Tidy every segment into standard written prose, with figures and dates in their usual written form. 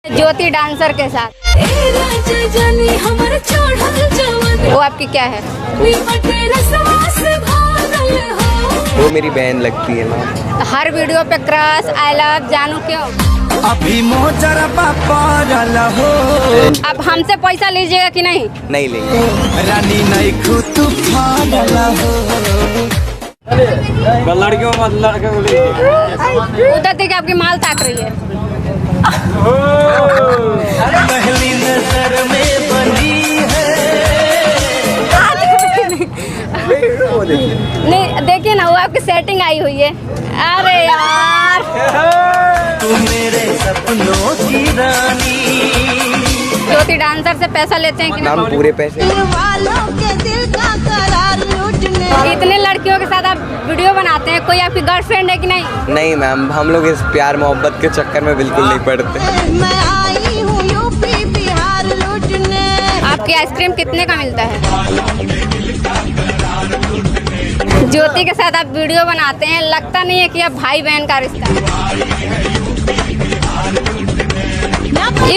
ज्योति dancer के साथ। वो आपकी क्या है? वो मेरी बहन लगती है ना। हर वीडियो पे क्रश आई लव जानू क्यों? अभी हो। अब हमसे पैसा लीजिएगा कि नहीं? नहीं लेंगे। रानी नहीं खुद लड़कियों उधर देखिए आपकी माल ताक रही है। पहली नजर में बनी है। नहीं देखिए ना, वो आपकी सेटिंग आई हुई है। अरे यार, तू मेरे सपनों की रानी। ज्योति डांसर से पैसा लेते हैं कि नाम नहीं? पूरे पैसे। इतने लड़कियों के साथ आप वीडियो बनाते हैं, कोई आपकी गर्लफ्रेंड है कि नहीं? नहीं मैम, हम लोग इस प्यार मोहब्बत के चक्कर में बिल्कुल नहीं पड़ते। मैं आई हूँ यूपी बिहार लूटने। आपकी आइसक्रीम कितने का मिलता है? ज्योति के साथ आप वीडियो बनाते हैं, लगता नहीं है कि अब भाई बहन का रिश्ता है।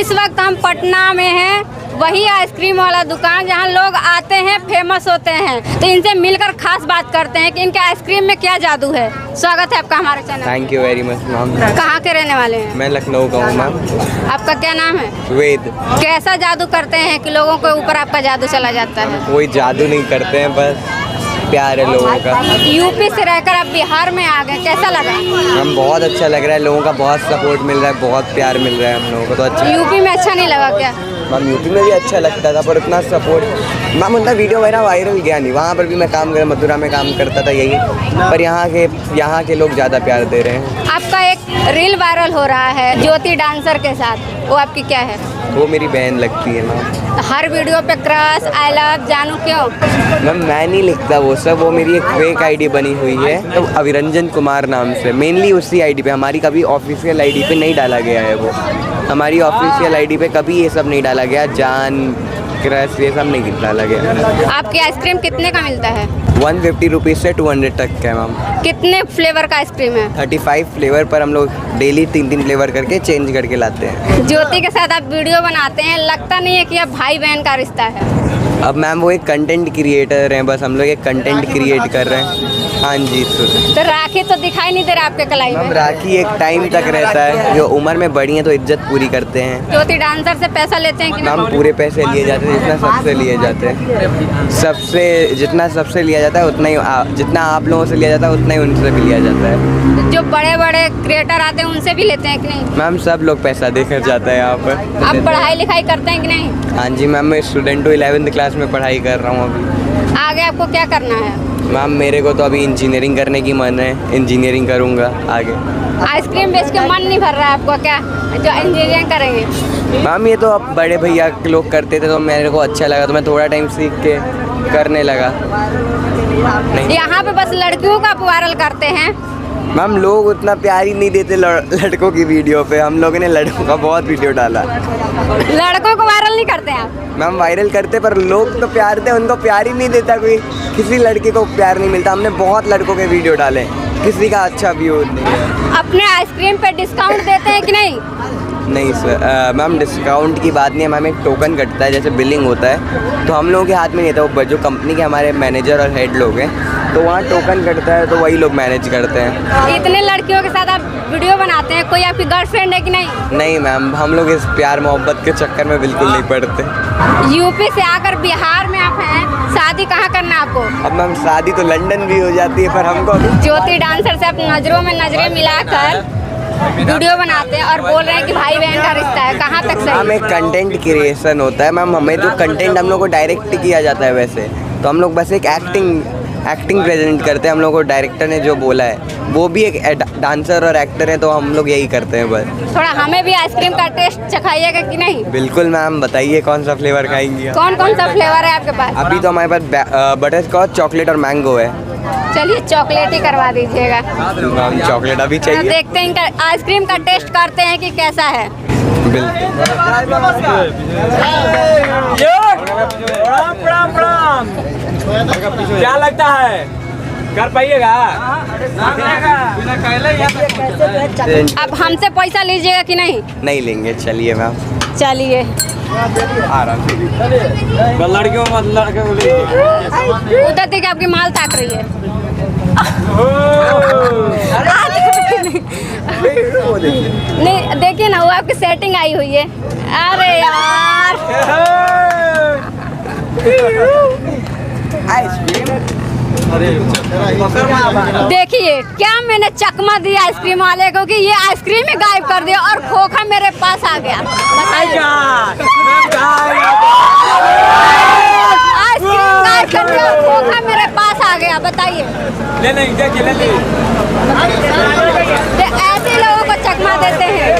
इस वक्त हम पटना में हैं, वही आइसक्रीम वाला दुकान जहां लोग आते हैं, फेमस होते हैं। तो इनसे मिलकर खास बात करते हैं कि इनके आइसक्रीम में क्या जादू है। स्वागत है आपका हमारे channel. Thank you very much ma'am. कहाँ के रहने वाले हैं? मैं लखनऊ का हूँ मैम। आपका क्या नाम है? वेद। कैसा जादू करते हैं कि लोगों के ऊपर आपका जादू चला जाता है? कोई जादू नहीं करते हैं, बस प्यार है लोगों का। यूपी से रहकर आप बिहार में आ गए, कैसा लगा? हम बहुत अच्छा लग रहा है, लोगों का बहुत सपोर्ट मिल रहा है, बहुत प्यार मिल रहा है हम लोगों को, तो अच्छा। यूपी में अच्छा नहीं लगा क्या? मैम यूपी में भी अच्छा लगता था, पर उतना सपोर्ट मैम उनका वीडियो मेरा वायरल गया नहीं। वहाँ पर भी मैं काम कर मथुरा में काम करता था यही, पर यहाँ के लोग ज़्यादा प्यार दे रहे हैं। आपका एक रील वायरल हो रहा है ज्योति डांसर के साथ, वो आपकी क्या है? वो मेरी बहन लगती है मैम। हर वीडियो पे क्रश आई लव जानू क्यों? मैम मैं नहीं लिखता वो सब, वो मेरी एक फेक आईडी बनी हुई है, तो अविरंजन कुमार नाम से। मेनली उसी आईडी पे, हमारी कभी ऑफिशियल आईडी पे नहीं डाला गया है वो। हमारी ऑफिशियल आईडी पे कभी ये सब नहीं डाला गया, जान क्रश ये सब नहीं डाला गया। आपकी आइसक्रीम कितने का मिलता है? 150 रुपीज़ से 200 तक का है मैम। कितने फ्लेवर का आइसक्रीम है? 35 फ्लेवर पर हम लोग डेली 3-3 फ्लेवर करके चेंज करके लाते हैं। ज्योति के साथ आप वीडियो बनाते हैं, लगता नहीं है कि अब भाई बहन का रिश्ता है। अब मैम वो एक कंटेंट क्रिएटर हैं, बस हम लोग एक कंटेंट क्रिएट कर रहे हैं। हाँ जी। तो राखी तो दिखाई नहीं दे रहा आपके कलाई मैम में। राखी एक टाइम तक रहता है, जो उम्र में बड़ी है तो इज्जत पूरी करते हैं। ज्योति डांसर से पैसा लेते हैं कि मैम नहीं? पूरे पैसे लिए जाते हैं, जितना सबसे लिए जाते हैं। जितना सबसे लिया जाता है उतना ही, जितना आप लोगों से लिया जाता है उतना ही उनसे भी लिया जाता है। जो बड़े बड़े क्रिएटर आते हैं उनसे भी लेते हैं कि नहीं? मैम सब लोग पैसा देकर जाता है यहाँ पर। आप पढ़ाई लिखाई करते हैं कि नहीं? हाँ जी मैम, मैं स्टूडेंट हूँ, 11th क्लास में पढ़ाई कर रहा हूँ अभी। आगे आपको क्या करना है? मैम मेरे को तो अभी इंजीनियरिंग करने की मन है, इंजीनियरिंग करूँगा आगे। आइसक्रीम बेच के मन नहीं भर रहा है आपको क्या, जो इंजीनियरिंग करेंगे? मैम ये तो अब बड़े भैया लोग करते थे तो मेरे को अच्छा लगा, तो मैं थोड़ा टाइम सीख के करने लगा। नहीं यहाँ पे बस लड़कियों का वायरल करते हैं। मैम लोग उतना प्यार ही नहीं देते लड़कों की वीडियो पे, हम लोगों ने लड़कों का बहुत वीडियो डाला। लड़कों को वायरल नहीं करते हैं आप? मैम वायरल करते, पर लोग तो प्यार दे, उनको प्यार ही नहीं देता कोई, किसी लड़के को प्यार नहीं मिलता। हमने बहुत लड़कों के वीडियो डाले, किसी का अच्छा व्यू नहीं है। अपने आइसक्रीम पे डिस्काउंट देते हैं कि नहीं? नहीं सर, मैम डिस्काउंट की बात नहीं है मैम, एक टोकन कटता है, जैसे बिलिंग होता है तो हम लोगों के हाथ में नहीं था, वो जो कंपनी के हमारे मैनेजर और हेड लोग हैं तो वहाँ टोकन कटता है, तो वही लोग मैनेज करते हैं। इतने लड़कियों के साथ आप वीडियो बनाते हैं, कोई आपकी गर्लफ्रेंड है कि नहीं? नहीं मैम, हम लोग इस प्यार मोहब्बत के चक्कर में बिल्कुल नहीं पड़ते। यूपी से आकर बिहार में आप हैं, शादी कहाँ करना है आपको? अब मैम शादी तो लंदन भी हो जाती है, पर हमको ज्योति डांसर से आप नजरों में नजरें मिलाकर वीडियो बनाते हैं और बोल रहे हैं कि भाई बहन का रिश्ता है, कहाँ तक सही? मैम एक कंटेंट क्रिएशन होता है मैम, हमें जो कंटेंट हम लोग को डायरेक्ट किया जाता है वैसे तो हम लोग बस एक एक्टिंग प्रेजेंट करते हैं। हम लोग को डायरेक्टर ने जो बोला है, वो भी एक डांसर और एक्टर है, तो हम लोग यही करते हैं बस। थोड़ा हमें भी आइसक्रीम का टेस्ट चखाइएगा कि नहीं? बिल्कुल मैम, बताइए कौन सा फ्लेवर खाएंगी? कौन कौन सा फ्लेवर है आपके पास? अभी तो हमारे पास बटर स्कॉच, चॉकलेट और मैंगो है। चलिए चॉकलेट ही करवा दीजिएगा। मैम चॉकलेट अभी चाहिए? देखते हैं इनका आइसक्रीम का टेस्ट करते हैं कि कैसा है। प्रणाम प्रणाम। क्या लगता है कर पाइएगा बिना कहले यहाँ तक अब हमसे पैसा लीजिएगा कि नहीं? नहीं लेंगे, चलिए मैम। चलिए। आराम से। लड़कियों मत लड़के को लीजिए। उधर देखिए आपकी माल ताक रही है। नहीं देखिए ना, वो आपकी सेटिंग आई हुई है। अरे यार देखिए क्या मैंने चकमा दिया आइसक्रीम वाले को कि ये आइसक्रीम ही गायब कर दिया और खोखा मेरे पास आ गया। आइसक्रीम गायब कर दिया और खोखा मेरे पास आ गया, बताइए। ले नहीं देखिए ले ली। ऐसे लोगों को चकमा देते हैं।